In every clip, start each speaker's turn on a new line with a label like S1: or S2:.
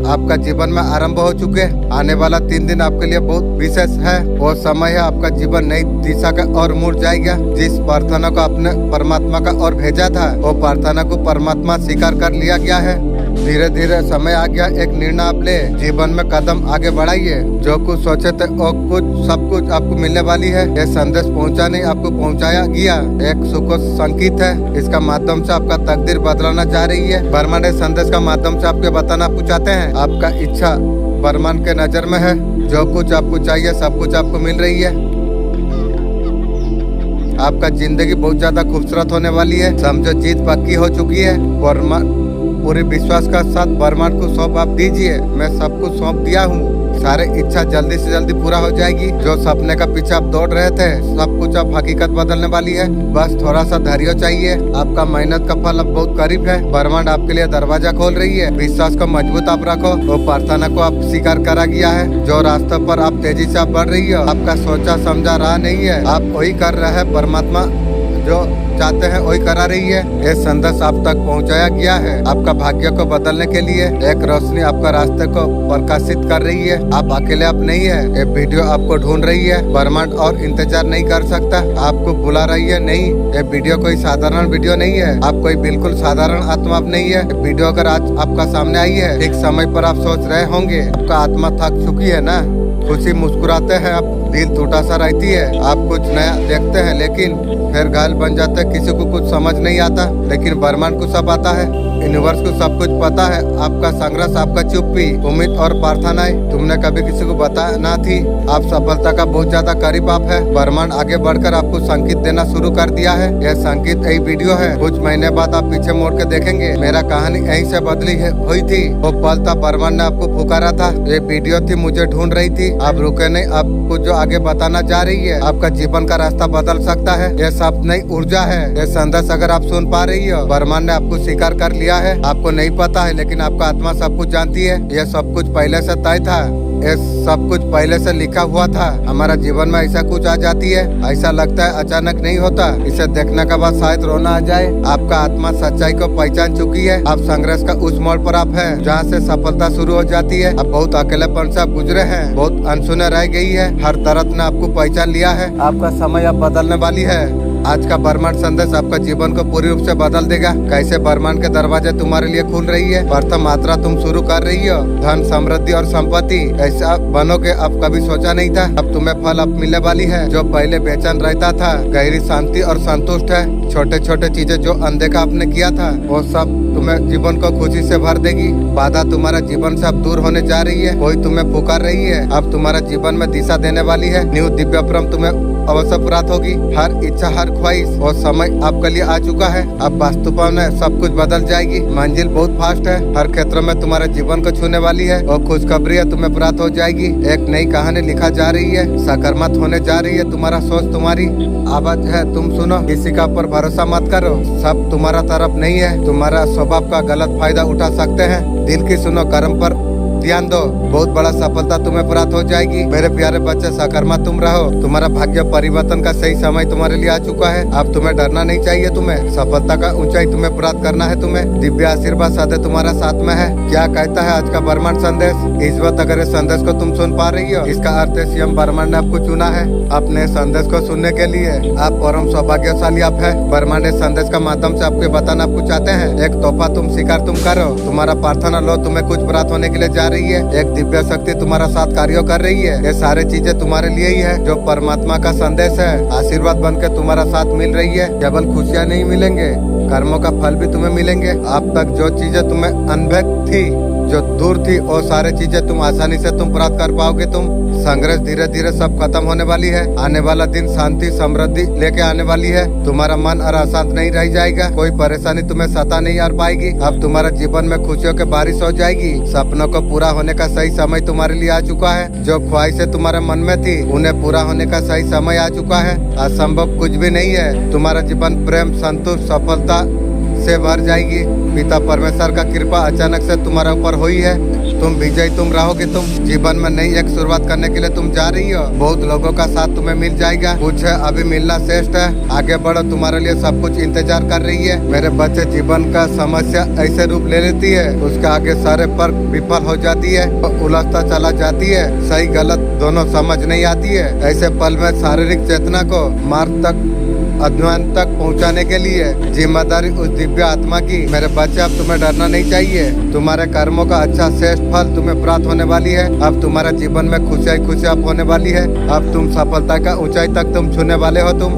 S1: आपका जीवन में आरंभ हो चुके हैं। आने वाला 3 दिन आपके लिए बहुत विशेष है। वो समय है आपका जीवन नई दिशा का और मुड़ जाएगा। जिस प्रार्थना को आपने परमात्मा का और भेजा था, वो प्रार्थना को परमात्मा स्वीकार कर लिया गया है। धीरे धीरे समय आ गया, एक निर्णय आप ले, जीवन में कदम आगे बढ़ाइए। जो कुछ सोचे थे वो कुछ सब कुछ आपको मिलने वाली है। ये संदेश पहुंचा नहीं, आपको पहुंचाया गया। एक सुख संकेत है, इसका माध्यम से आपका तकदीर बदलना जा रही है। ब्रह्मांड संदेश का माध्यम से आपके बताना आपको चाहते हैं। आपका इच्छा ब्रह्मांड के नजर में है। जो कुछ आपको चाहिए सब कुछ आपको मिल रही है। आपका जिंदगी बहुत ज्यादा खूबसूरत होने वाली है। समझो जीत पक्की हो चुकी है। पूरे विश्वास का साथ ब्रह्मांड को सौंप आप दीजिए। मैं सब कुछ सौंप दिया हूँ। सारे इच्छा जल्दी से जल्दी पूरा हो जाएगी। जो सपने का पीछे आप दौड़ रहे थे, सब कुछ अब हकीकत बदलने वाली है। बस थोड़ा सा धैर्य चाहिए। आपका मेहनत का फल अब बहुत करीब है। ब्रह्मांड आपके लिए दरवाजा खोल रही है। विश्वास को मजबूत आप रखो। वो प्रार्थना को आप स्वीकार करा गया है। जो रास्ते पर आप तेजी से आप बढ़ रही हो, आपका सोचा समझा रहा नहीं है। आप वही कर रहे हैं। परमात्मा जो चाहते हैं वही करा रही है। ये संदेश आप तक पहुंचाया गया है। आपका भाग्य को बदलने के लिए एक रोशनी आपका रास्ते को प्रकाशित कर रही है। आप अकेले आप नहीं है। ये वीडियो आपको ढूंढ रही है। ब्रह्मांड और इंतजार नहीं कर सकता, आपको बुला रही है। नहीं, ये वीडियो कोई साधारण वीडियो नहीं है। आप कोई बिल्कुल साधारण आत्मा आप नहीं है। वीडियो अगर आज आपका सामने आई है, ठीक समय पर आप सोच रहे होंगे आपका आत्मा थक चुकी है ना। खुशी मुस्कुराते हैं आप, दिल टूटा सा रहती है। आप कुछ नया देखते हैं लेकिन फिर घायल बन जाते हैं। किसी को कुछ समझ नहीं आता, लेकिन ब्रह्मांड को सब आता है। यूनिवर्स को सब कुछ पता है। आपका संघर्ष, आपका चुप्पी, उम्मीद और प्रार्थनाएं तुमने कभी किसी को बताया ना थी। आप सफलता का बहुत ज्यादा करीब आप है। ब्रह्मांड आगे बढ़कर आपको संकेत देना शुरू कर दिया है। यह संकेत यही वीडियो है। कुछ महीने बाद आप पीछे मोड़ के देखेंगे, मेरा कहानी यहीं से बदली हुई थी। वो पल था ब्रह्मांड ने आपको पुकारा था। ये वीडियो थी मुझे ढूंढ रही थी। आप रुके नहीं, आपको जो आगे बताना जा रही है, आपका जीवन का रास्ता बदल सकता है। ये सब नई ऊर्जा है। ये संदेश अगर आप सुन पा रही हो, ब्रह्मांड ने आपको स्वीकार कर लिया है। आपको नहीं पता है, लेकिन आपका आत्मा सब कुछ जानती है। ये सब कुछ पहले से तय था। ये सब कुछ पहले से लिखा हुआ था। हमारा जीवन में ऐसा कुछ आ जाती है, ऐसा लगता है अचानक नहीं होता। इसे देखने के बाद शायद रोना आ जाए। आपका आत्मा सच्चाई को पहचान चुकी है। आप संघर्ष का उस मोड़ पर आप है जहाँ से सफलता शुरू हो जाती है। अब बहुत अकेलेपन से आप गुजरे हैं, बहुत अनसुने रह गई है। हर तरफ ने आपको पहचान लिया है। आपका समय अब बदलने वाली है। आज का ब्रह्मांड संदेश आपका जीवन को पूरी रूप से बदल देगा। कैसे ब्रह्मांड के दरवाजे तुम्हारे लिए खुल रही है। प्रथम मात्रा तुम शुरू कर रही हो। धन, समृद्धि और संपत्ति ऐसा बनोगे अब कभी सोचा नहीं था। अब तुम्हें फल अब मिलने वाली है। जो पहले बेचैन रहता था, गहरी शांति और संतुष्ट है। छोटे छोटे चीजें जो अनदेखा आपने किया था, वो सब तुम्हें जीवन को खुशी से भर देगी। बाधा तुम्हारा जीवन से अब दूर होने जा रही है। कोई तुम्हें पुकार रही है। अब तुम्हारा जीवन में दिशा देने वाली है। न्यू दिव्य परम तुम्हें अवश्य प्राप्त होगी। हर इच्छा, हर ख्वाहिश और समय आपके लिए आ चुका है। अब वास्तव में सब कुछ बदल जाएगी। मंजिल बहुत फास्ट है। हर क्षेत्र में तुम्हारे जीवन को छूने वाली है और खुशखबरी है तुम्हें प्राप्त हो जाएगी। एक नई कहानी लिखा जा रही है। सकारात्मक होने जा रही है। तुम्हारा सोच तुम्हारी आवाज है, तुम सुनो। किसी का पर भरोसा मत करो, सब तुम्हारा तरफ नहीं है। तुम्हारा स्वभाव का गलत फायदा उठा सकते हैं। दिल की सुनो, कर्म पर ध्यान दो। बहुत बड़ा सफलता तुम्हें प्राप्त हो जाएगी। मेरे प्यारे बच्चे, सकारात्मक तुम रहो। तुम्हारा भाग्य परिवर्तन का सही समय तुम्हारे लिए आ चुका है। अब तुम्हें डरना नहीं चाहिए। तुम्हें सफलता का ऊंचाई तुम्हें प्राप्त करना है। तुम्हें दिव्य आशीर्वाद सदैव तुम्हारा साथ में है। क्या कहता है आज का ब्रह्मांड संदेश? इस वक्त अगर इस संदेश को तुम सुन पा रही हो, इसका अर्थ है स्वयं ब्रह्मांड ने आपको चुना है अपने संदेश को सुनने के लिए। आप परम सौभाग्यशाली आप है। ब्रह्मांड इस संदेश का माध्यम से आपको बताना आपको चाहते हैं। एक तोहफा तुम स्वीकार तुम करो। तुम्हारा प्रार्थना लो, तुम्हें कुछ प्राप्त होने के लिए जा रही है। एक दिव्य शक्ति तुम्हारा साथ कार्य कर रही है। ये सारे चीजें तुम्हारे लिए ही है। जो परमात्मा का संदेश है, आशीर्वाद बनकर तुम्हारा साथ मिल रही है। केवल खुशियाँ नहीं मिलेंगे, कर्मों का फल भी तुम्हें मिलेंगे। अब तक जो चीजें तुम्हें अनभिज्ञ थी, जो दूर थी, वो सारे चीजें तुम आसानी से तुम प्राप्त कर पाओगे। तुम संघर्ष धीरे धीरे सब खत्म होने वाली है। आने वाला दिन शांति समृद्धि लेके आने वाली है। तुम्हारा मन और अशांत नहीं रह जाएगा। कोई परेशानी तुम्हें सता नहीं आ पाएगी। अब तुम्हारे जीवन में खुशियों की बारिश हो जाएगी। सपनों को पूरा होने का सही समय तुम्हारे लिए आ चुका है। जो ख्वाहिशें तुम्हारे मन में थी, उन्हें पूरा होने का सही समय आ चुका है। असंभव कुछ भी नहीं है। तुम्हारा जीवन प्रेम, संतोष, सफलता से भर जाएगी। पिता परमेश्वर का कृपा अचानक से तुम्हारे ऊपर हुई है। तुम विजय तुम रहोगे। तुम जीवन में नई एक शुरुआत करने के लिए तुम जा रही हो। बहुत लोगों का साथ तुम्हें मिल जाएगा। कुछ है अभी मिलना श्रेष्ठ है। आगे बढ़ो, तुम्हारे लिए सब कुछ इंतजार कर रही है। मेरे बच्चे, जीवन का समस्या ऐसे रूप ले लेती है, उसके आगे सारे पर विफल हो जाती है, उलझता चला जाती है, सही गलत दोनों समझ नहीं आती है। ऐसे पल में शारीरिक चेतना को मार्ग तक अध्ययन तक पहुंचाने के लिए जिम्मेदारी उस दिव्य आत्मा की। मेरे बच्चे, अब तुम्हें डरना नहीं चाहिए। तुम्हारे कर्मों का अच्छा श्रेष्ठ फल तुम्हें प्राप्त होने वाली है। अब तुम्हारे जीवन में खुशियाँ खुशियाँ होने वाली है। अब तुम सफलता का ऊंचाई तक तुम छूने वाले हो। तुम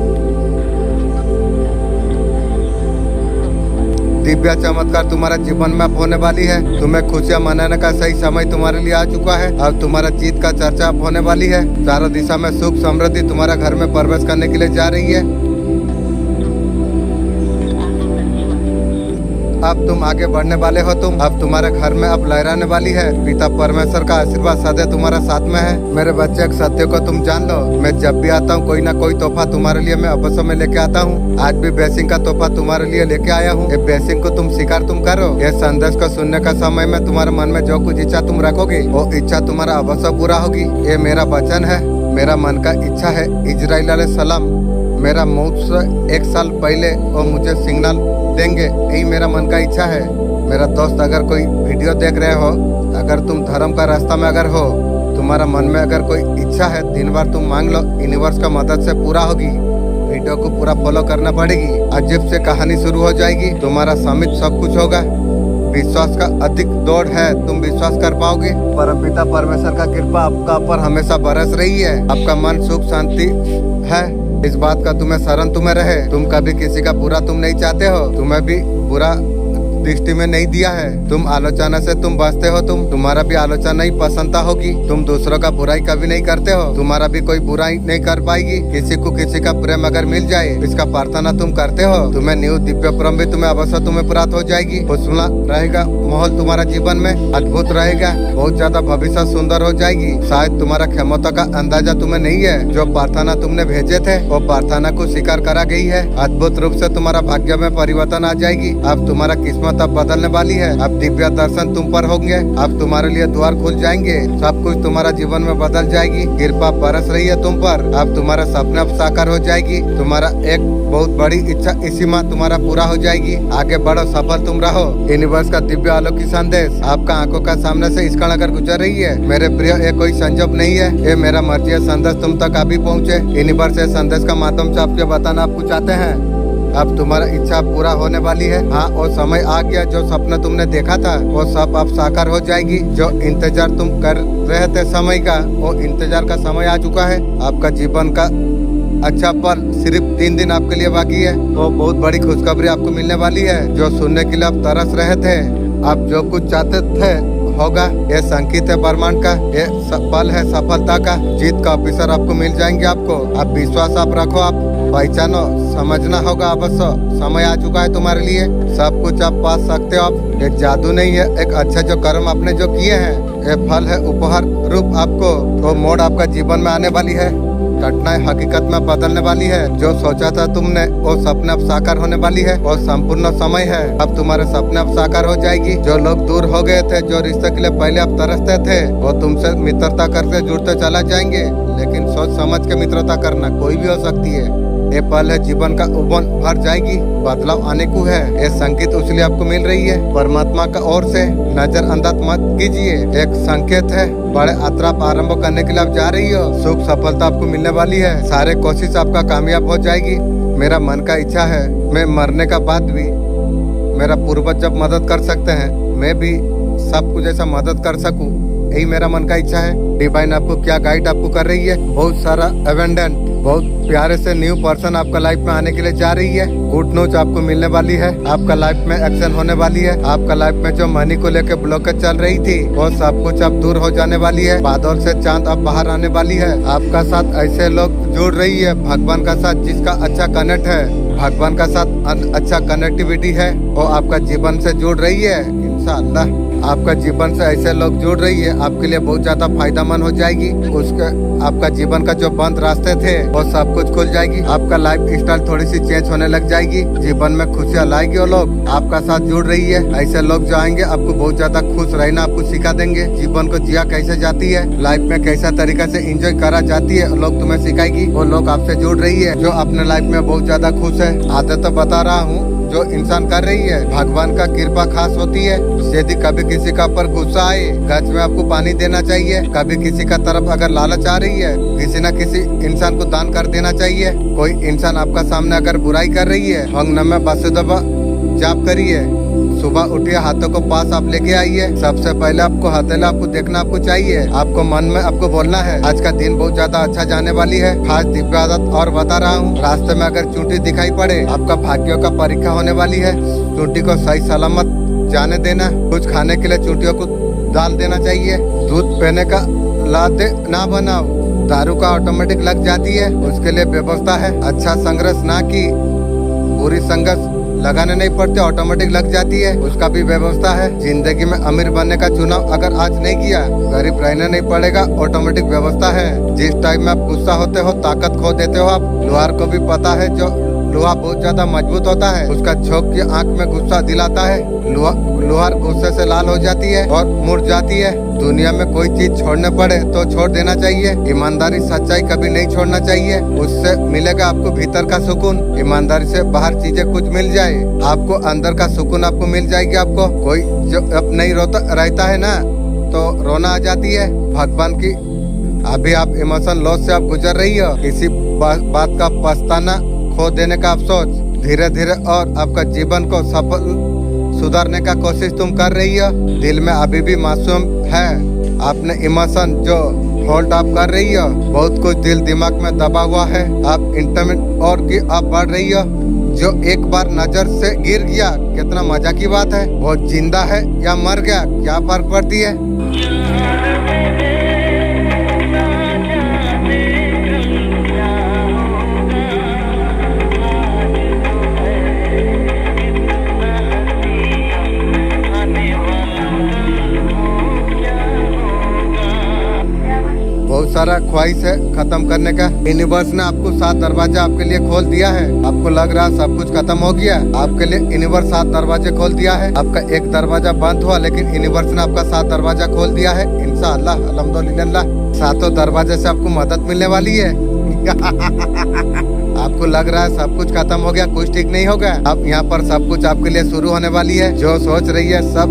S1: दिव्य चमत्कार तुम्हारा जीवन में अब होने वाली है। तुम्हें खुशियाँ मनाने का सही समय तुम्हारे लिए आ चुका है। अब तुम्हारा जीत का चर्चा अब होने वाली है। चारों दिशा में सुख समृद्धि तुम्हारा घर में प्रवेश करने के लिए जा रही है। अब तुम आगे बढ़ने वाले हो। तुम अब तुम्हारे घर में अब लहराने वाली है। पिता परमेश्वर का आशीर्वाद सदैव तुम्हारा साथ में है। मेरे बच्चे, एक सत्य को तुम जान लो, मैं जब भी आता हूँ कोई ना कोई तोहफा तुम्हारे लिए मैं अवश्य में लेके आता हूँ। आज भी ब्लेसिंग का तोहफा तुम्हारे लिए लेके आया हूँ। ये ब्लेसिंग को तुम स्वीकार तुम करो। ये संदेश को सुनने का समय में तुम्हारे मन में जो कुछ इच्छा तुम रखोगे वो इच्छा तुम्हारा अवश्य पूरा होगी। ये मेरा वचन है, मेरा मन का इच्छा है। इजराइल अलैहिस्सलाम मेरा मौत से 1 साल पहले वो मुझे सिग्नल देंगे, यही मेरा मन का इच्छा है। मेरा दोस्त, अगर कोई वीडियो देख रहे हो, अगर तुम धर्म का रास्ता में अगर हो, तुम्हारा मन में अगर कोई इच्छा है, दिन भर तुम मांग लो, यूनिवर्स का मदद से पूरा होगी। वीडियो को पूरा फॉलो करना पड़ेगी। अजीब से कहानी शुरू हो जाएगी। तुम्हारा समित सब कुछ होगा। विश्वास का अधिक दौड़ है, तुम विश्वास कर पाओगे। परमपिता परमेश्वर का कृपा आपका पर हमेशा बरस रही है। आपका मन सुख शांति है। इस बात का तुम्हें शरण तुम्हें रहे। तुम कभी किसी का बुरा तुम नहीं चाहते हो। तुम्हें भी बुरा दृष्टि में नहीं दिया है। तुम आलोचना से तुम बचते हो। तुम्हारा भी आलोचना नहीं पसंदता होगी। तुम दूसरों का बुराई कभी नहीं करते हो। तुम्हारा भी कोई बुराई नहीं कर पाएगी। किसी को किसी का प्रेम अगर मिल जाए, इसका प्रार्थना तुम करते हो। तुम्हें न्यू दिव्य प्रेम भी तुम्हें अवश्य तुम्हें प्राप्त हो जाएगी। खुशनुमा रहेगा माहौल तुम्हारा जीवन में, अद्भुत रहेगा। बहुत ज्यादा भविष्य सुंदर हो जाएगी। शायद तुम्हारा क्षमता का अंदाजा तुम्हें नहीं है। जो प्रार्थना तुमने भेजे थे वो प्रार्थना को स्वीकार करा गई है। अद्भुत रूप से तुम्हारा भाग्य में परिवर्तन आ जाएगी। अब तुम्हारा किस्मत अब बदलने वाली है। अब दिव्य दर्शन तुम पर होंगे। अब तुम्हारे लिए द्वार खुल जाएंगे। सब कुछ तुम्हारा जीवन में बदल जाएगी। कृपा बरस रही है तुम पर। अब तुम्हारा सपना अब साकार हो जाएगी। तुम्हारा एक बहुत बड़ी इच्छा इसी माह तुम्हारा पूरा हो जाएगी। आगे बढ़ो, सफल तुम रहो। यूनिवर्स का दिव्य अलौकिक संदेश आपका आंखों का सामने से इस क्षण अगर गुजर रही है, मेरे प्रिय, ये कोई संजोग नहीं है। ये मेरा मर्जी संदेश तुम तक अभी पहुँचे। यूनिवर्स से संदेश का माध्यम से आपके बताना आपको चाहते हैं। अब तुम्हारा इच्छा पूरा होने वाली है। हाँ, वो समय आ गया। जो सपना तुमने देखा था वो सब अब साकार हो जाएगी। जो इंतजार तुम कर रहे थे समय का, वो इंतजार का समय आ चुका है। आपका जीवन का अच्छा पल सिर्फ 3 दिन आपके लिए बाकी है। वो बहुत बड़ी खुशखबरी आपको मिलने वाली है, जो सुनने के लिए आप तरस रहे थे। आप जो कुछ चाहते थे होगा। ये संकेत है ब्रह्मांड का। ये पल है सफलता का। जीत का ऑफिसर आपको मिल जाएंगे। आपको अब विश्वास आप रखो। आप पहचानो, समझना होगा अवश्य। समय आ चुका है तुम्हारे लिए। सब कुछ आप पा सकते हो। आप एक जादू नहीं है, एक अच्छे जो कर्म आपने जो किए हैं, ये फल है उपहार रूप आपको। वो मोड़ आपका जीवन में आने वाली है। घटनाएं हकीकत में बदलने वाली है। जो सोचा था तुमने वो सपने अब साकार होने वाली है। और संपूर्ण समय है। अब तुम्हारे सपने अब साकार हो जाएगी। जो लोग दूर हो गए थे, जो रिश्ते के लिए पहले आप तरसते थे, वो तुमसे मित्रता करके जुड़ते चला जाएंगे। लेकिन सोच समझ के मित्रता करना, कोई भी हो सकती है। ये पल है जीवन का उबन भर जाएगी। बदलाव आने को है। ये संकेत इसलिए आपको मिल रही है परमात्मा का ओर से। नजरअंदाज मत कीजिए। एक संकेत है। बड़े यात्रा आरंभ करने के लिए आप जा रही हो। सुख सफलता आपको मिलने वाली है। सारे कोशिश आपका कामयाब हो जाएगी। मेरा मन का इच्छा है, मैं मरने का बाद भी मेरा पूर्वज जब मदद कर सकते हैं, मैं भी सब कुछ ऐसा मदद कर सकूं। यही मेरा मन का इच्छा है। डिवाइन आपको क्या गाइड आपको कर रही है। बहुत सारा एवेंडेंट, बहुत प्यारे से न्यू पर्सन आपका लाइफ में आने के लिए जा रही है। गुड न्यूज आपको मिलने वाली है। आपका लाइफ में एक्शन होने वाली है। आपका लाइफ में जो मनी को लेकर ब्लॉकेज चल रही थी, वो सब कुछ अब दूर हो जाने वाली है। बादल से चांद अब बाहर आने वाली है। आपका साथ ऐसे लोग जुड़ रही है भगवान का साथ, जिसका अच्छा कनेक्ट है। भगवान का साथ अच्छा कनेक्टिविटी है, वो आपका जीवन से जुड़ रही है। इंशाअल्लाह आपका जीवन से ऐसे लोग जुड़ रही है, आपके लिए बहुत ज्यादा फायदेमंद हो जाएगी। उसके आपका जीवन का जो बंद रास्ते थे वो सब कुछ खुल जाएगी। आपका लाइफ स्टाइल थोड़ी सी चेंज होने लग जाएगी। जीवन में खुशियाँ लाएगी। वो लोग आपका साथ जुड़ रही है। ऐसे लोग जो आएंगे आपको बहुत ज्यादा खुश रहना आपको सिखा देंगे। जीवन को जिया कैसे जाती है, लाइफ में कैसा तरीका से एंजॉय करा जाती है, लोग तुम्हें सिखाएगी। वो लोग आपसे जुड़ रही है जो अपने लाइफ में बहुत ज्यादा खुश है। आदत तो बता रहा हूँ जो इंसान कर रही है, भगवान का कृपा खास होती है। यदि कभी किसी का पर गुस्सा आए, गज में आपको पानी देना चाहिए। कभी किसी का तरफ अगर लालच आ रही है, किसी न किसी इंसान को दान कर देना चाहिए। कोई इंसान आपका सामने अगर बुराई कर रही है, अंग नमे बसुदबा जाप करिए। सुबह उठिए, हाथों को पास आप लेके आइए। सबसे पहले आपको हथेला आपको देखना आपको चाहिए। आपको मन में आपको बोलना है आज का दिन बहुत ज्यादा अच्छा जाने वाली है। खास दिव्य आदत और बता रहा हूँ, रास्ते में अगर चूंटी दिखाई पड़े, आपका भाग्यों का परीक्षा होने वाली है। चूंटी को सही सलामत जाने देना। कुछ खाने के लिए चूंटियों को डाल देना चाहिए। दूध पीने का लाते ना बनाओ, दारू का ऑटोमेटिक लग जाती है, उसके लिए व्यवस्था है। अच्छा संघर्ष ना की, बुरी संघर्ष लगाने नहीं पड़ते, ऑटोमेटिक लग जाती है, उसका भी व्यवस्था है। जिंदगी में अमीर बनने का चुनाव अगर आज नहीं किया, गरीब रहना नहीं पड़ेगा, ऑटोमेटिक व्यवस्था है। जिस टाइम में आप गुस्सा होते हो, ताकत खो देते हो आप। लोहार को भी पता है जो लोहा बहुत ज्यादा मजबूत होता है, उसका झोंक की आंख में गुस्सा दिलाता है। लोहार गुस्से से लाल हो जाती है और मुड़ जाती है। दुनिया में कोई चीज छोड़ने पड़े तो छोड़ देना चाहिए। ईमानदारी सच्चाई कभी नहीं छोड़ना चाहिए, उससे मिलेगा आपको भीतर का सुकून। ईमानदारी से बाहर चीजें कुछ मिल जाए, आपको अंदर का सुकून आपको मिल जाएगी। आपको कोई जो अब नहीं रोता रहता है ना, तो रोना आ जाती है। भगवान की अभी आप इमोशन लॉस से आप गुजर रही हो, किसी बात का पछताना, खो देने का अफसोस, धीरे धीरे और आपका जीवन को सफल सुधारने का कोशिश तुम कर रही हो। दिल में अभी भी मासूम है, आपने इमोशन जो होल्ड आप कर रही हो, बहुत कुछ दिल दिमाग में दबा हुआ है। आप इंटरनेट और की आप बढ़ रही हो। जो एक बार नजर से गिर गया, कितना मजा की बात है। वो जिंदा है या मर गया, क्या फर्क पड़ती है। बहुत सारा ख्वाहिश है खत्म करने का। यूनिवर्स ने आपको 7 दरवाजा आपके लिए खोल दिया है। आपको लग रहा सब कुछ खत्म हो गया, आपके लिए यूनिवर्स 7 दरवाजे खोल दिया है। आपका एक दरवाजा बंद हुआ, लेकिन यूनिवर्स ने आपका 7 दरवाजा खोल दिया है। इंशाअल्लाह अल्हम्दुलिल्लाह 7 दरवाजे से आपको मदद मिलने वाली है। आपको लग रहा है सब कुछ खत्म हो गया, कुछ ठीक नहीं होगा। अब यहाँ पर सब कुछ आपके लिए शुरू होने वाली है। जो सोच रही है सब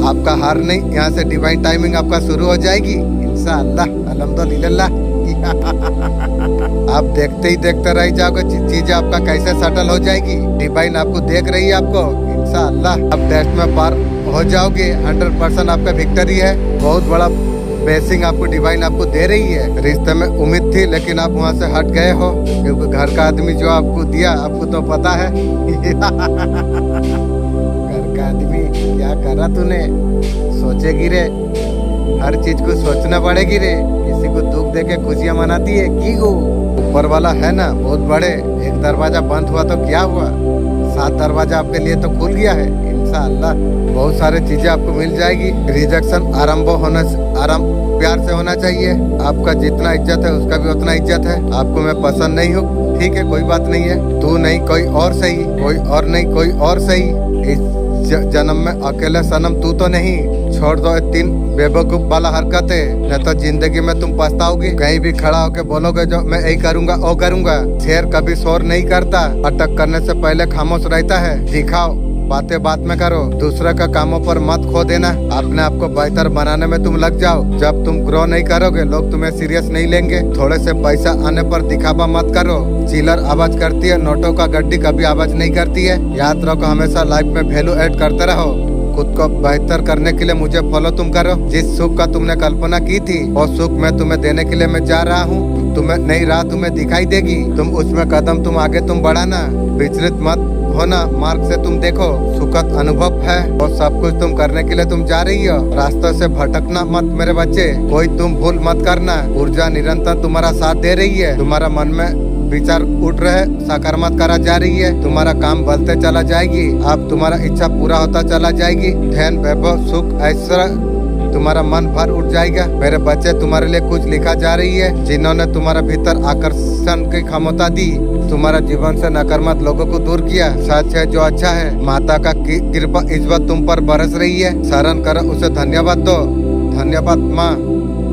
S1: आपका हार नहीं, यहाँ से डिवाइन टाइमिंग आपका शुरू हो जाएगी इंशाअल्लाह अल्हम्दुलिल्लाह। आप देखते ही देखते रह जाओगे, चीजें आपका कैसे सेटल हो जाएगी। डिवाइन आपको देख रही है आपको इंशाअल्लाह। अब टेस्ट में पार हो जाओगे, 100% आपका विक्ट्री है। बहुत बड़ा ब्लेसिंग आपको डिवाइन आपको दे रही है। रिश्ते में उम्मीद थी, लेकिन आप वहाँ से हट गए हो, क्योंकि घर का आदमी जो आपको दिया आपको तो पता है। घर का आदमी क्या करा तूने, सोचेगी रे, हर चीज को सोचना पड़ेगी रे। किसी को दुख देके खुशियाँ मनाती है की गो। ऊपर वाला है ना बहुत बड़े। एक दरवाजा बंद हुआ तो क्या हुआ, 7 दरवाजा आपके लिए तो खुल गया है इंशाअल्लाह। बहुत सारे चीजें आपको मिल जाएगी। रिजेक्शन आराम प्यार से होना चाहिए। आपका जितना इज्जत है उसका भी उतना इज्जत है। आपको मैं पसंद नहीं हूँ, ठीक है, कोई बात नहीं है। तू नहीं कोई और सही, कोई और नहीं कोई और सही। इस जन्म में अकेले सनम तू तो नहीं। छोड़ दो 3 बेवकूफ वाला हरकत है, नहीं तो जिंदगी में तुम पछताओगे। कहीं भी खड़ा होके बोलोगे जो मैं यही करूंगा वो करूंगा। शेर कभी शोर नहीं करता, अटक करने से पहले खामोश रहता है। दिखाओ, बातें बात में करो, दूसरे का कामों पर मत खो देना। अपने आप को बेहतर बनाने में तुम लग जाओ। जब तुम ग्रो नहीं करोगे, लोग तुम्हें सीरियस नहीं लेंगे। थोड़े से पैसा आने पर दिखावा मत करो। चिलर आवाज करती है, नोटों का गड्डी कभी आवाज नहीं करती है। याद रखो, हमेशा लाइफ में वैल्यू ऐड करते रहो। खुद को बेहतर करने के लिए मुझे फॉलो तुम करो। जिस सुख का तुमने कल्पना की थी, वो सुख मैं तुम्हें देने के लिए मैं जा रहा हूँ। तुम्हें नई राह तुम्हें दिखाई देगी, तुम उसमें कदम तुम आगे तुम बढ़ाना। विचलित मत होना, मार्ग से तुम देखो। सुखद अनुभव है और सब कुछ तुम करने के लिए तुम जा रही हो। रास्ते से भटकना मत मेरे बच्चे, कोई तुम भूल मत करना। ऊर्जा निरंतर तुम्हारा साथ दे रही है। तुम्हारा मन में विचार उठ रहे, सकारात्मक करा जा रही है। तुम्हारा काम बढ़ते चला जाएगी। अब तुम्हारा इच्छा पूरा होता चला जाएगी। धन, वैभव, सुख, ऐश्वर्य तुम्हारा मन भर उठ जाएगा। मेरे बच्चे, तुम्हारे लिए कुछ लिखा जा रही है। जिन्होंने तुम्हारा भीतर आकर्षण की क्षमता दी, तुम्हारा जीवन से नकारात्मक लोगों को दूर किया। सच है जो अच्छा है, माता का कृपा इस वक्त तुम पर बरस रही है। शरण करो, उसे धन्यवाद दो। धन्यवाद माँ।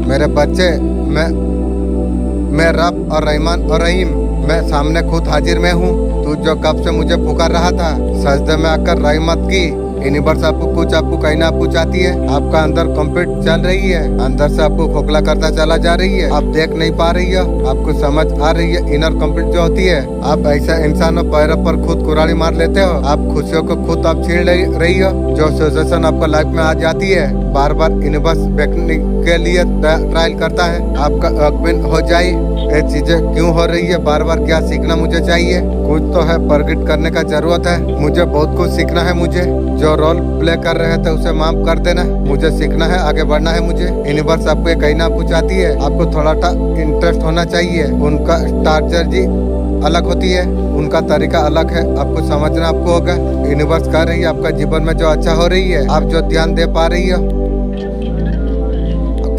S1: मेरे बच्चे, मैं रब और रहमान और रहीम, मैं सामने खुद हाजिर में हूँ। तू जो कब से मुझे पुकार रहा था, सजदे में आकर रहमत की। यूनिवर्स आपको कहना आपको चाहती है। आपका अंदर कंप्लीट चल रही है, अंदर से आपको खोखला करता चला जा रही है। आप देख नहीं पा रही हो, आपको समझ आ रही है। इनर कंप्लीट जो होती है, आप ऐसा इंसान हो पैरों पर खुद कुराड़ी मार लेते हो। आप खुशियों को खुद आप छीन रही हो। जो सिचुएशन आपको लाइफ में आ जाती है, बार बार यूनिवर्स देखने के लिए ट्रायल करता है। आपका अकबिन हो जाए, ये चीजें क्यों हो रही है, बार बार क्या सीखना मुझे चाहिए। कुछ तो है प्रगट करने का जरूरत है। मुझे बहुत कुछ सीखना है। मुझे जो रोल प्ले कर रहे थे उसे माफ कर देना। मुझे सीखना है, आगे बढ़ना है। मुझे यूनिवर्स आपको कहना आपको चाहती है। आपको थोड़ा इंटरेस्ट होना चाहिए। उनका स्ट्रैटेजी अलग होती है, उनका तरीका अलग है। आपको समझना आपको होगा। यूनिवर्स कर रही है आपका जीवन में जो अच्छा हो रही है, आप जो ध्यान दे पा रही हो,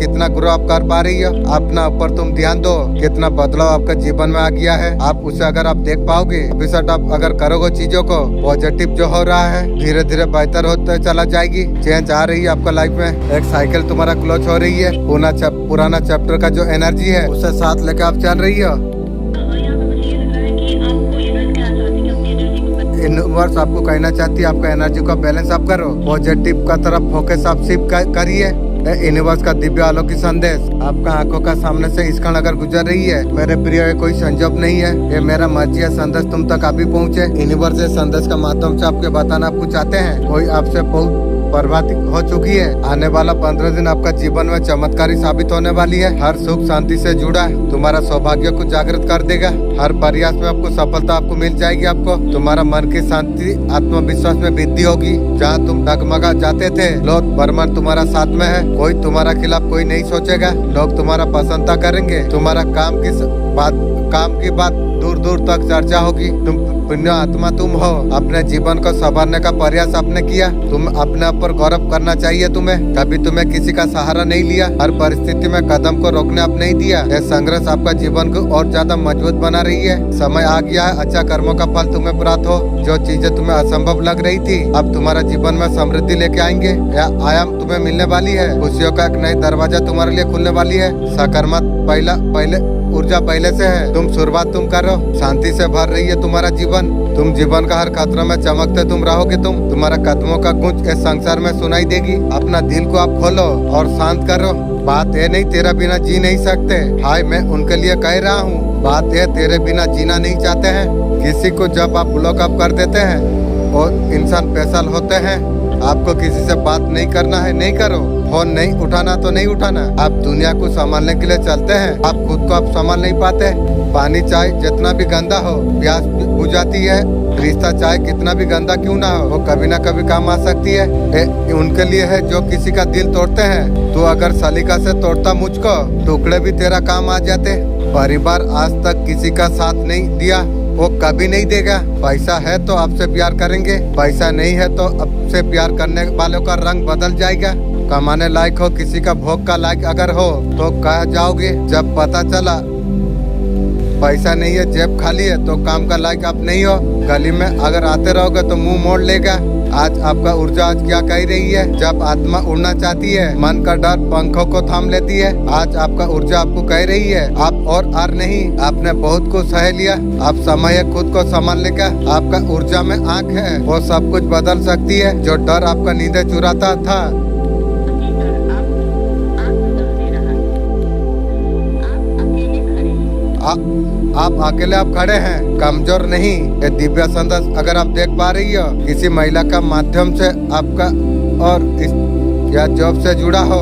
S1: कितना ग्रो आप कर पा रही हो, अपना ऊपर तुम ध्यान दो। कितना बदलाव आपका जीवन में आ गया है, आप उसे अगर आप देख पाओगे, विजिट आप अगर करोगे चीजों को, पॉजिटिव जो हो रहा है धीरे धीरे बेहतर होते चला जाएगी। चेंज आ रही है आपका लाइफ में। एक साइकिल तुम्हारा क्लोज हो रही है। पुराना चैप्टर का जो एनर्जी है उसे साथ लेकर आप चल रही हो। यूनिवर्स आपको कहना चाहती है आपका एनर्जी का बैलेंस आप करो। पॉजिटिव का तरफ फोकस आप शिफ्ट करिए। यूनिवर्स का दिव्य आलोक की संदेश आपका आंखों का सामने से इस क्षण अगर गुजर रही है, मेरे प्रिय, ये कोई संजोग नहीं है, ये मेरा मर्जी है संदेश तुम तक अभी पहुँचे। यूनिवर्स इस संदेश का माध्यम से आपके बताना आपको चाहते हैं। कोई आपसे बहुत प्रभावित हो चुकी है। आने वाला 15 दिन आपका जीवन में चमत्कारी साबित होने वाली है। हर सुख शांति से जुड़ा है, तुम्हारा सौभाग्य को जागृत कर देगा। हर प्रयास में आपको सफलता आपको मिल जाएगी। आपको तुम्हारा मन की शांति, आत्मविश्वास में वृद्धि होगी। जहाँ तुम डगमगा जाते थे, लोग ब्रह्मांड तुम्हारा साथ में है। कोई तुम्हारा खिलाफ कोई नहीं सोचेगा। लोग तुम्हारा प्रशंसा करेंगे। तुम्हारा काम की बात दूर दूर तक चर्चा होगी। तुम पुण्य आत्मा तुम हो। अपने जीवन को संवारने का प्रयास आपने किया। तुम अपने ऊपर गौरव करना चाहिए। कभी तुम्हें किसी का सहारा नहीं लिया। हर परिस्थिति में कदम को रोकने आप नहीं दिया। यह संघर्ष आपका जीवन को और ज्यादा मजबूत बना रही है। समय आ गया है अच्छा कर्मों का फल तुम्हें प्राप्त हो। जो चीजें तुम्हें असंभव लग रही थी, अब तुम्हारा जीवन में समृद्धि लेके आएंगे। यह आयाम तुम्हें मिलने वाली है। खुशियों का एक नई दरवाजा तुम्हारे लिए खुलने वाली है। सकारात्मक ऊर्जा पहले से है। तुम शुरुआत तुम करो। शांति से भर रही है तुम्हारा जीवन। तुम जीवन का हर खतरा में चमकते तुम रहोगे। तुम्हारा कदमों का गूंज इस संसार में सुनाई देगी। अपना दिल को आप खोलो और शांत करो। बात ये नहीं तेरा बिना जी नहीं सकते। हाय, मैं उनके लिए कह रहा हूँ। बात ये तेरे बिना जीना नहीं चाहते हैं। किसी को जब आप ब्लॉक अप कर देते हैं और इंसान स्पेशल होते हैं। आपको किसी से बात नहीं करना है, नहीं करो। फोन नहीं उठाना तो नहीं उठाना। आप दुनिया को संभालने के लिए चलते हैं, आप खुद को आप संभाल नहीं पाते। पानी चाहे जितना भी गंदा हो, प्यास बुझाती है। रिश्ता चाहे कितना भी गंदा क्यों ना हो, वो कभी ना कभी काम आ सकती है। उनके लिए है जो किसी का दिल तोड़ते हैं। तो अगर सलीका से तोड़ता मुझको, टुकड़े भी तेरा काम आ जाते। परिवार आज तक किसी का साथ नहीं दिया, वो कभी नहीं देगा। पैसा है तो आपसे प्यार करेंगे, पैसा नहीं है तो आपसे प्यार करने वालों का रंग बदल जाएगा। कमाने लायक हो, किसी का भोग का लायक अगर हो तो कह जाओगे। जब पता चला पैसा नहीं है, जेब खाली है, तो काम का लायक आप नहीं हो। गली में अगर आते रहोगे तो मुंह मोड़ लेगा। आज आपका ऊर्जा आज क्या कह रही है? जब आत्मा उड़ना चाहती है, मन का डर पंखों को थाम लेती है। आज आपका ऊर्जा आपको कह रही है आप और आर नहीं। आपने बहुत कुछ सह लिया, आप समय है खुद को संभालने का। आपका ऊर्जा में आंख है, वो सब कुछ बदल सकती है। जो डर आपका नींदें चुराता था, आप अकेले आप खड़े हैं, कमजोर नहीं। ये दिव्य संदेश अगर आप देख पा रही हो, किसी महिला का माध्यम से आपका और या जॉब से जुड़ा हो,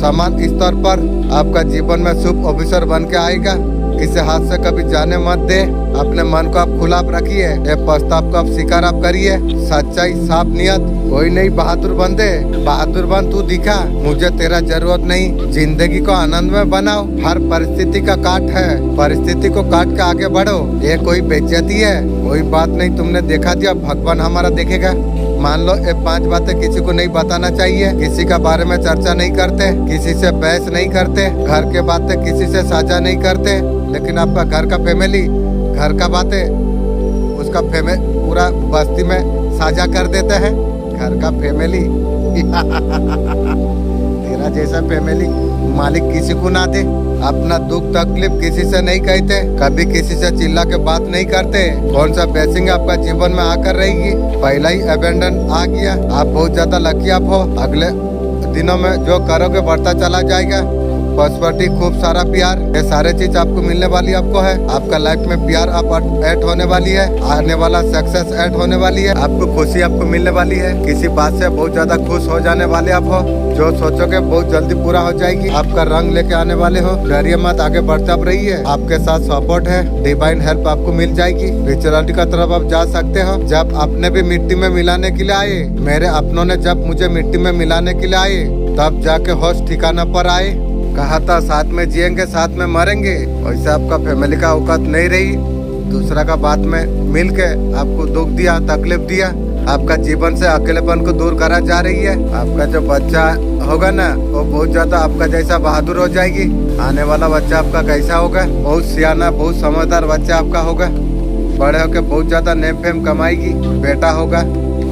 S1: समान स्तर पर आपका जीवन में शुभ अवसर बन के आएगा। इसे हाथ से कभी जाने मत दे। अपने मन को आप खुला रखिए। ये प्रस्ताव को आप स्वीकार आप करिए। सच्चाई, साफ नियत, कोई नहीं बहादुर बंदे। बहादुर बन तू दिखा, मुझे तेरा जरूरत नहीं। जिंदगी को आनंद में बनाओ। हर परिस्थिति का काट है, परिस्थिति को काट के आगे बढ़ो। ये कोई बेइज्जती है? कोई बात नहीं, तुमने देखा दिया, भगवान हमारा देखेगा। मान लो ये 5 बातें किसी को नहीं बताना चाहिए, किसी का बारे में चर्चा नहीं करते, किसी से बहस नहीं करते, घर के बातें किसी से साझा नहीं करते। लेकिन आपका घर का फैमिली, घर का बातें उसका पूरा बस्ती में साझा कर देते हैं। घर का फैमिली तेरा जैसा फैमिली मालिक किसी को ना दे। अपना दुख तकलीफ किसी से नहीं कहते, कभी किसी से चिल्ला के बात नहीं करते। कौन सा ब्लेसिंग आपका जीवन में आकर रहेगी, पहला ही अबेंडन आ गया। आप बहुत ज्यादा लकी आप हो। अगले दिनों में जो करोगे बढ़ता चला जाएगा। प्रॉस्पेरिटी, खूब सारा प्यार, ये सारे चीज आपको मिलने वाली आपको है। आपका लाइफ में प्यार आप ऐड होने वाली है, आने वाला सक्सेस ऐड होने वाली है, आपको खुशी आपको मिलने वाली है। किसी बात से बहुत ज्यादा खुश हो जाने वाले आप हो, जो सोचोगे बहुत जल्दी पूरा हो जाएगी। आपका रंग लेके आने वाले हो, डरिए मत, आगे बढ़ते आप रहिए। आपके साथ सपोर्ट है, डिवाइन हेल्प आपको मिल जाएगी। स्पिरिचुअलिटी का तरफ आप जा सकते हो। जब आपने भी मिट्टी में मिलाने के लिए आए, मेरे अपनों ने जब मुझे मिट्टी में मिलाने के लिए आए, तब जाके होश ठिकाना पर आए। कहा था साथ में जिएंगे साथ में मरेंगे, वैसे आपका फैमिली का औकात नहीं रही। दूसरा का बात में मिल के आपको दुख दिया, तकलीफ दिया। आपका जीवन से अकेलेपन को दूर करा जा रही है। आपका जो बच्चा होगा ना, वो बहुत ज्यादा आपका जैसा बहादुर हो जाएगी। आने वाला बच्चा आपका कैसा होगा, बहुत सियाना, बहुत समझदार बच्चा आपका होगा। बड़े होकर बहुत ज्यादा नेम फेम कमाएगी, बेटा होगा।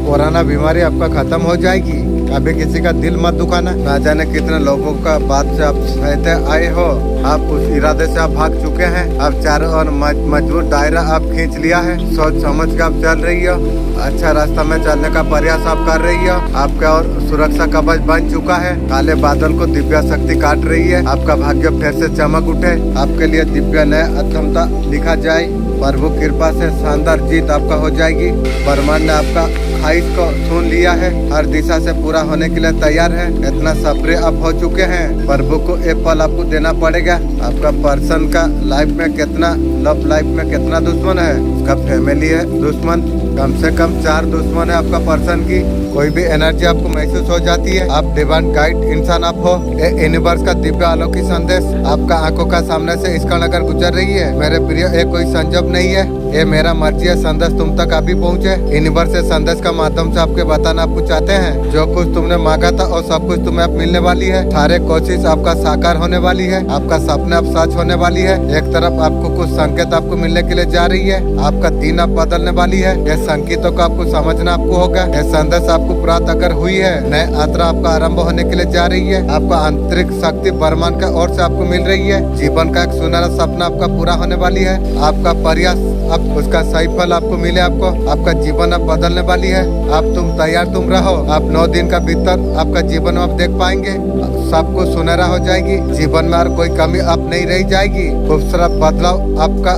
S1: पुराना बीमारी आपका खत्म हो जाएगी। अभी किसी का दिल मत दुखाना। ना जाने कितने लोगों का बात से आप सहते आए हो, आप उस इरादे से आप भाग चुके हैं। आप चारों ओर मजबूत दायरा आप खींच लिया है। सोच समझ के आप चल रही हो, अच्छा रास्ता में चलने का प्रयास आप कर रही हो। आपका और सुरक्षा कवच बन चुका है। काले बादल को दिव्य शक्ति काट रही है। आपका भाग्य फिर से चमक उठे, आपके लिए दिव्य नया अक्षमता लिखा जाए। प्रभु कृपा से शानदार जीत आपका हो जाएगी। ब्रह्मांड ने आपका ख्वाहिश को सुन लिया है, हर दिशा से पूरा होने के लिए तैयार है। इतना सप्रे आप हो चुके हैं, प्रभु को एक पल आपको देना पड़ेगा। आपका पर्सन का लाइफ में कितना, लव लाइफ में कितना दुश्मन है, उसका फैमिली है दुश्मन। कम से कम 4 दुश्मन है आपका पर्सन की। कोई भी एनर्जी आपको महसूस हो जाती है, आप डिवाइन गाइड इंसान आप हो। ये यूनिवर्स का दिव्य अलौकिक संदेश आपका आंखों का सामने से इसका नगर गुजर रही है। मेरे प्रिय, ये कोई संजोग नहीं है, ये मेरा मर्जी है। संदेश तुम तक अभी पहुँचे। यूनिवर्स से संदेश का माध्यम से आपके बताना आपको चाहते हैं, जो कुछ तुमने मांगा था और सब कुछ तुम्हें अब मिलने वाली है। सारे कोशिश आपका साकार होने वाली है, आपका सपने अब सच होने वाली है। एक तरफ आपको कुछ संकेत आपको मिलने के लिए जा रही है, आपका दिन अब बदलने वाली है। ये संकेतों को आपको समझना आपको होगा। ये संदेश आपको प्राप्त अगर हुई है, नए यात्रा आपका आरंभ होने के लिए जा रही है। आपका आंतरिक शक्ति ब्रह्मांड का ओर से आपको मिल रही है। जीवन का एक सुनहरा सपना आपका पूरा होने वाली है। आपका प्रयास अब उसका सही फल आपको मिले। आपका जीवन अब बदलने वाली है। अब तुम तैयार तुम रहो। आप 9 दिन का भीतर आपका जीवन आप देख पाएंगे, सब कुछ सुनहरा हो जाएगी। जीवन में और कोई कमी अब नहीं रह जाएगी। खूबसूरत बदलाव आपका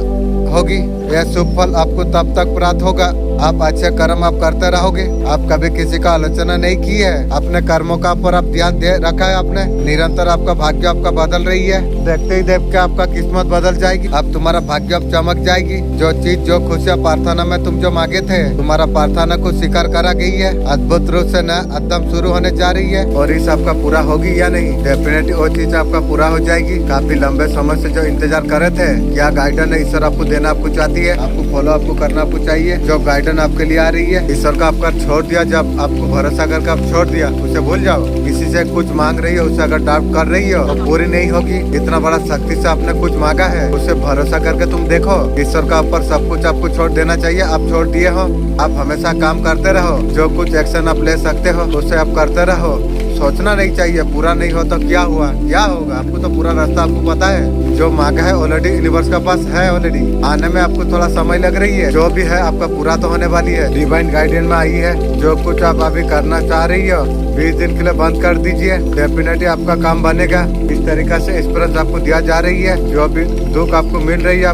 S1: होगी। यह शुभ फल आपको तब तक प्राप्त होगा, आप अच्छे कर्म आप करते रहोगे। आप कभी किसी का आलोचना नहीं की है, अपने कर्मों का पर आप ध्यान दे रखा है आपने। निरंतर आपका भाग्य आपका बदल रही है। देखते ही देख के आपका किस्मत बदल जाएगी। अब तुम्हारा भाग्य अब चमक जाएगी। जो चीज, जो खुशियाँ प्रार्थना में तुम जो मांगे थे, तुम्हारा प्रार्थना को स्वीकार करा गई है। अद्भुत रूप से नया अध्ययन शुरू होने जा रही है। और इस आपका पूरा होगी या नहीं, डेफिनेटली वो चीज आपका पूरा हो जाएगी। काफी लंबे समय से जो इंतजार कर रहे थे, क्या गाइडेंस ईश्वर आपको देना आपको चाहती है, आपको फॉलो आपको करना आपको चाहिए। जो गाइडेंस आपके लिए आ रही है, ईश्वर का आपका छोड़ दिया, जब आपको भरोसा करके आप छोड़ दिया, उसे भूल जाओ। किसी से कुछ मांग रही हो, उसे अगर डाउट कर रही हो तो पूरी नहीं होगी। इतना बड़ा शक्ति से आपने कुछ मांगा है, उसे भरोसा करके तुम देखो। ईश्वर का ऊपर सब कुछ आपको छोड़ देना चाहिए। आप छोड़ दिए हो, आप हमेशा काम करते रहो। जो कुछ एक्शन आप ले सकते हो उसे आप करते रहो। सोचना नहीं चाहिए पूरा नहीं हो तो क्या हुआ, क्या होगा। आपको तो पूरा रास्ता आपको पता है। जो मांगा है ऑलरेडी यूनिवर्स के पास है, ऑलरेडी आने में आपको थोड़ा समय लग रही है। जो भी है आपका पूरा तो होने वाली है। डिवाइन गाइडेंस में आई है। जो कुछ आप अभी करना चाह रही हो, 20 दिन के लिए बंद कर दीजिए। डेफिनेटली आपका काम बनेगा। इस तरीका से एक्सपीरियंस आपको दिया जा रही है। जो भी दुख आपको मिल रही है,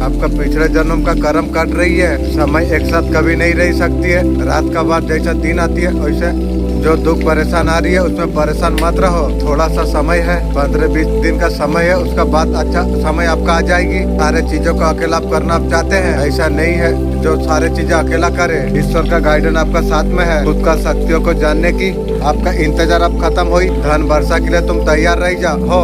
S1: आपका पिछले जन्म का कर्म कट रही है। समय एक साथ कभी नहीं रह सकती है। रात का बाद जैसा दिन आती है, वैसे जो दुख परेशान आ रही है उसमें परेशान मत रहो। थोड़ा सा समय है, 15-20 दिन का समय है। उसका बाद अच्छा समय आपका आ जाएगी। सारे चीजों को अकेला आप करना आप चाहते हैं, ऐसा नहीं है जो सारे चीजें अकेला करे। ईश्वर का गाइडेंस आपका साथ में है। खुद का शक्तियों को जानने की आपका इंतजार अब खत्म हुई। धन वर्षा के लिए तुम तैयार रह जाओ।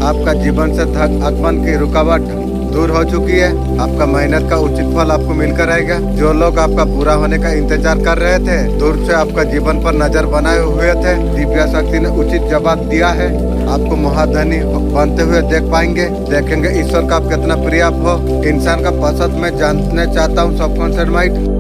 S1: आपका जीवन से धन आगमन की रुकावट दूर हो चुकी है। आपका मेहनत का उचित फल आपको मिलकर रहेगा। जो लोग आपका बुरा होने का इंतजार कर रहे थे, दूर से आपका जीवन पर नजर बनाए हुए थे, दिव्या शक्ति ने उचित जवाब दिया है। आपको महाधनी बनते हुए देख पाएंगे। देखेंगे ईश्वर का आप कितना प्रिय आप हो। इंसान का पसंद मैं जानने चाहता हूँ सबकॉन्शियस माइंड।